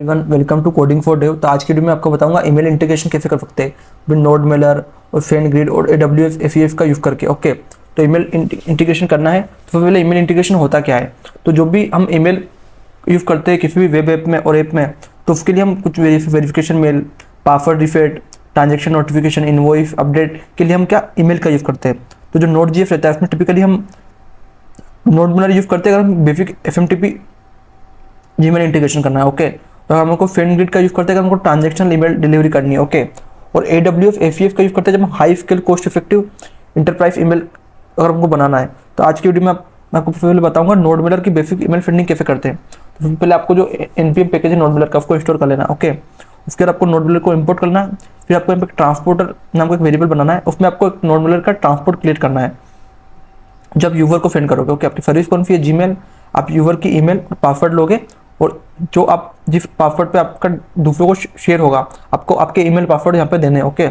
Welcome to Coding for Dev. तो आज की वीडियो में आपको बताऊंगा ईमेल इंटीग्रेशन कैसे कर सकते हैं विद नोड मेलर और फेनग्रिड और AWS FEF का यूज़ करके। ओके, तो ईमेल इंटीग्रेशन करना है तो पहले ईमेल इंटीग्रेशन होता क्या है। तो जो भी हम ईमेल यूज़ करते हैं किसी भी वेब ऐप में और ऐप में, तो उसके लिए हम कुछ verification mail, password reset, transaction notification, invoice update के लिए हम क्या ईमेल का यूज़ करते हैं। तो जो Node.js रहता है उसमें टिपिकली हम नोड मेलर यूज़ करते हैं अगर हम बेसिक FMTP जीमेल इंटीग्रेशन करना है। ओके, तो हमको फेनग्रिड का यूज़ करते हैं अगर हमको ट्रांजेक्शन ईमेल डिलीवरी करनी है। ओके, और AWS FEF का यूज़ करते हैं जब हम high scale cost effective enterprise email अगर हमको बनाना है। तो आज की वीडियो में मैं आपको पहले बताऊंगा नोड मेलर की बेसिक ईमेल सेंडिंग कैसे करते हैं। तो सबसे पहले आपको जो npm पैकेज है नोड मेलर का उसको इंस्टॉल कर लेना है। ओके, उसके बाद आपको नोड मेलर को इंपोर्ट करना है। फिर आपको यहाँ पे ट्रांसपोर्टर नाम का एक वेरिएबल बनाना है, उसमें आपको एक नोड मेलर का ट्रांसपोर्ट क्रिएट करना है जब यूजर को सेंड करोगे। ओके, आपकी सर्विस कौन सी है, जीमेल। आप यूजर की ईमेल पासवर्ड लोगे और जो आप जिस पासवर्ड पे आपका दूसरों को शेयर होगा आपको आपके ईमेल पासवर्ड यहाँ पे देने हैं। ओके,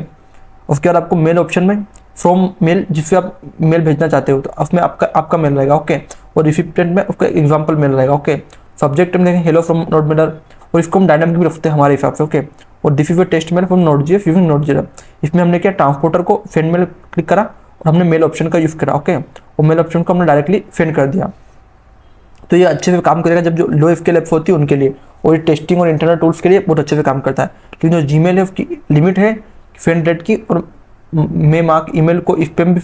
उसके बाद आपको मेल ऑप्शन में फ्रॉम मेल जिससे आप मेल भेजना चाहते हो तो उसमें आपका मेल रहेगा। ओके, और रिसिपिएंट में उसका एग्जाम्पल मेल रहेगा। ओके, सब्जेक्ट में देखें हेलो फ्रॉम नोड मेलर, और इसको हम डायनामिक भी रखते हैं हमारे हिसाब से। ओके, और this is test mail from Node.js using Node.js। इसमें हमने क्या ट्रांसपोर्टर को सेंड मेल क्लिक करा और हमने मेल ऑप्शन का यूज़ करा। ओके, और मेल ऑप्शन को हमने डायरेक्टली सेंड कर दिया। तो ये अच्छे से काम करेगा जब जो लो स्केल ऐप्स होती है उनके लिए, और ये टेस्टिंग और इंटरनल टूल्स के लिए बहुत अच्छे से काम करता है। लेकिन जो जीमेल है उसकी लिमिट है सेंड रेट की, और मे मार्क ईमेल को स्पैम भी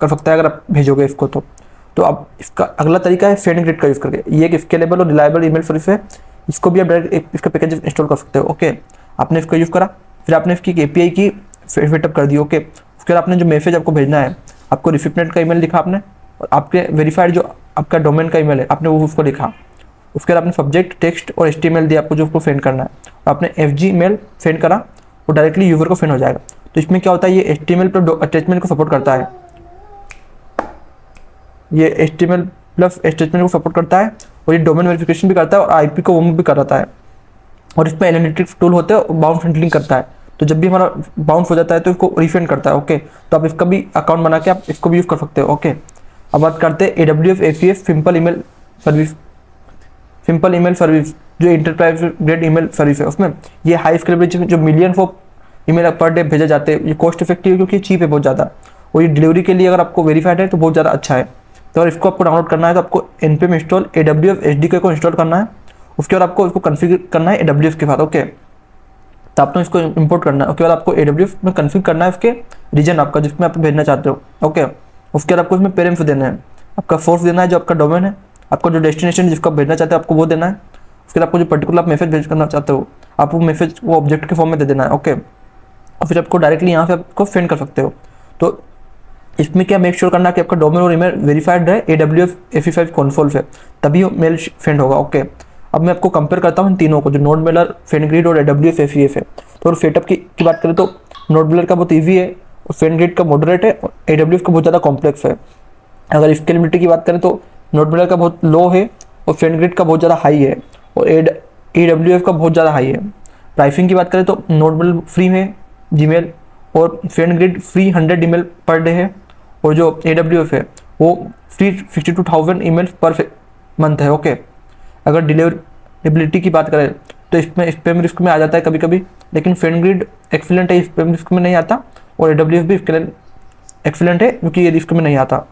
कर सकता है अगर आप भेजोगे इसको। तो अब इसका अगला तरीका है फेनग्रिड का यूज़ करके। ये एक स्केलेबल और रिलायबल ईमेल सर्विस है, इसको भी आप डायरेक्ट इसका पैकेज इंस्टॉल कर सकते हो। ओके, आपने इसका यूज़ करा, फिर आपने इसकी API की सेटअप कर दी। ओके, उसके बाद आपने जो मैसेज आपको भेजना है, आपको रिसिपिएंट का ईमेल लिखा आपने, और आपके वेरीफाइड जो आपका डोमेन का ईमेल है आपने वो उसको लिखा। उसके बाद आपने सब्जेक्ट, टेक्स्ट और HTML दिया आपको जो उसको सेंड करना है, और आपने FG मेल सेंड करा, वो डायरेक्टली यूज़र को सेंड हो जाएगा। तो इसमें क्या होता है, ये HTML प्लस अटैचमेंट को सपोर्ट करता है, ये HTML प्लस अटैचमेंट को सपोर्ट करता है, और ये डोमेन वेरिफिकेशन भी करता है और IP को वो भी कराता है, और इसमें एनालिटिक्स टूल होते हैं और बाउंस हैंडलिंग करता है। तो जब भी हमारा बाउंस हो जाता है तो इसको रिफंड करता है। ओके, तो आप इसका भी अकाउंट बना के आप इसको भी यूज़ कर सकते हो। ओके, अब बात करते हैं AWS FEF simple email service. Simple email service जो इंटरप्राइज ग्रेड ईमेल सर्विस है, उसमें ये हाई स्केलेबिलिटी जो million of email per day भेजे जाते हैं, ये कॉस्ट इफेक्टिव है क्योंकि चीप है बहुत ज़्यादा, और ये डिलीवरी के लिए अगर आपको वेरीफाइड है तो बहुत ज़्यादा अच्छा है। तो अगर इसको आपको डाउनलोड करना है तो आपको npm इंस्टॉल AWS SDK को इंस्टॉल करना है। उसके बाद आपको इसको कन्फिगर करना है AWS के साथ। ओके, तो आपको इसको इंपोर्ट करना है। उसके बाद आपको AWS में कन्फिगर करना है उसके रीजन आपका जिसमें आप भेजना चाहते हो। ओके, उसके बाद आपको इसमें पेरेंट्स देना है, आपका सोर्स देना है जो आपका डोमेन है, आपका जो डेस्टिनेशन जिसको आप भेजना चाहते हो आपको वो देना है। उसके बाद आपको जो पर्टिकुलर आप मैसेज भेज करना चाहते हो आप वो मैसेज वो ऑब्जेक्ट के फॉर्म में दे देना है। ओके, और फिर आपको डायरेक्टली यहाँ से आपको सेंड कर सकते हो। तो इसमें क्या मेक श्योर करना है कि आपका डोमेन और ईमेल वेरीफाइड रहे AWS FE5 कंसोल से, तभी मेल सेंड होगा। ओके, अब मैं आपको कंपेयर करता हूँ इन तीनों को जो नोड मेलर, फेनग्रिड और AWS FEF है। तो सेटअप की बात करें तो नोड मेलर का बहुत ईजी है, और फेनग्रिड का मॉडरेट है, और AWS का बहुत ज़्यादा कॉम्प्लेक्स है। अगर स्केलेबिलिटी की बात करें तो नोड मेलर का बहुत लो है और फेनग्रिड का बहुत ज़्यादा हाई है, और AWS का बहुत ज़्यादा हाई है। प्राइसिंग की बात करें तो नोड मेलर फ्री है जीमेल, और फेनग्रिड फ्री 100 ईमेल पर डे है, और जो AWS है वो फ्री 62,000 ईमेल पर मंथ है। ओके, अगर डिलीवरेबिलिटी की बात करें तो इसमें स्पैम रिस्क में आ जाता है कभी कभी, लेकिन फेनग्रिड एक्सीलेंट है, स्पैम रिस्क में नहीं आता, और AWS भी एक्सीलेंट है क्योंकि ये रिस्क में नहीं आता।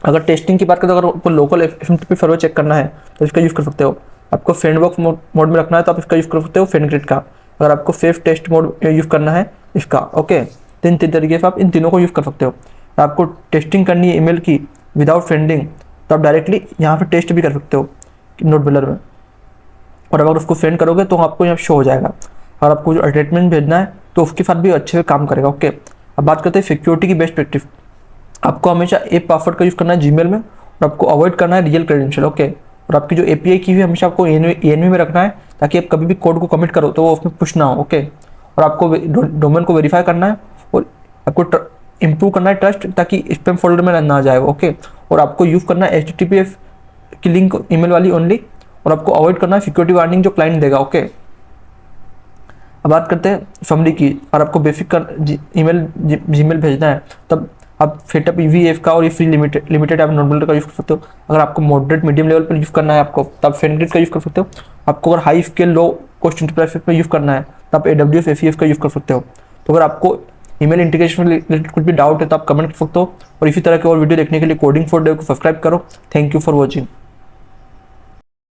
अगर टेस्टिंग की बात करें तो अगर आपको लोकल FMTP सर्वर चेक करना है तो इसका यूज़ कर सकते हो। आपको सैंडबॉक्स मोड में रखना है तो आप इसका यूज़ कर सकते हो फेनग्रिड का। अगर आपको सेफ टेस्ट मोड यूज़ करना है इसका। ओके, तीन तरीके से आप इन तीनों को यूज़ कर सकते हो। आपको टेस्टिंग करनी है ईमेल की विदाउट सेंडिंग तो आप डायरेक्टली यहाँ पे टेस्ट भी कर सकते हो नोड मेलर में, और अगर उसको सेंड करोगे तो आपको यहाँ शो हो जाएगा। अगर आपको जो अटैचमेंट भेजना है तो उसके साथ भी अच्छे से काम करेगा। ओके, अब बात करते हैं सिक्योरिटी की बेस्ट प्रैक्टिस। आपको हमेशा एक पासवर्ड का यूज़ करना है जीमेल में, और आपको अवॉइड करना है रियल क्रेडेंशियल। ओके, और आपकी जो API की भी हमेशा आपको ENV में रखना है ताकि आप कभी भी कोड को कमिट करो तो वो उसमें पुश ना हो। ओके, और आपको डोमेन को वेरीफाई करना है, और आपको इंप्रूव करना है ट्रस्ट ताकि स्पैम फोल्डर में ना जाए। ओके, और आपको यूज़ करना है HTTPS की लिंक ईमेल वाली ओनली, और आपको अवॉइड करना है सिक्योरिटी वार्निंग जो क्लाइंट देगा। ओके, अब बात करते हैं समरी की। और आपको बेसिक ईमेल जीमेल भेजना है तब आप सेटअप EVF का और ये फ्री लिमिटेड आप नोड मेलर का यूज़ कर सकते हो। अगर आपको मॉडरेट मीडियम लेवल पर यूज़ करना है आपको तब फेनग्रिड का यूज़ कर सकते हो। आपको अगर हाई स्केल लो कोस्ट इंटरप्राइज में यूज़ करना है तो आप AWS ACF का यूज़ कर सकते हो। तो अगर आपको ईमेल इंटीग्रेशन रिलेटेड कुछ भी डाउट है तो आप कमेंट कर सकते हो, और इसी तरह के और वीडियो देखने के लिए कोडिंग फॉर डेव को सब्सक्राइब करो। Thank you for watching.